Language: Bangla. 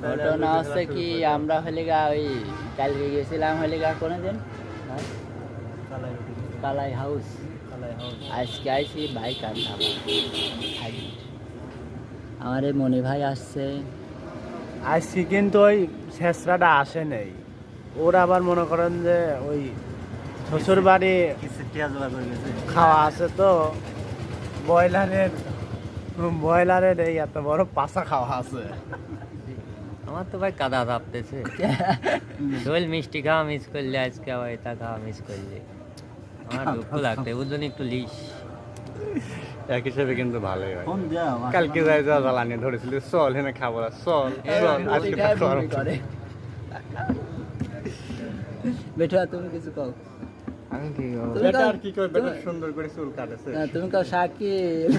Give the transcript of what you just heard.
ঘটনা হচ্ছে কি আমরা হলে গা ওই কালকে গেছিলাম হলে গা কোনো দিন কালাই হাউস আজকে আইসি বাইক আর আমার এই মনি ভাই আসছে আজকে কিন্তু ওই শেষরাটা আসে নেই। ওরা আবার মনে করেন যে ওই শ্বশুর বাড়ি খাওয়া আছে তো ব্রয়লারের এই এত বড় পাশা খাওয়া আছে। আমার তো ভাই কাদা ভাবতেছে দোল মিষ্টি খাওয়া মিস করলে আজকে আবার এটা খাওয়া মিস করলে আমার দুঃখ লাগবে বুঝলেন একটু লিস এক হিসেবে কিন্তু ভালোই হয়। কালকে যাই যা জ্বালানি ধরেছিল চল হেনে খাবো না, চল চল আজকে তো খাওয়া করে বেটা তুমি কিছু কও আমি কি বেটা আর কি করবে, বেটা সুন্দর করে চুল কাটেছে। তুমি কও শাকিল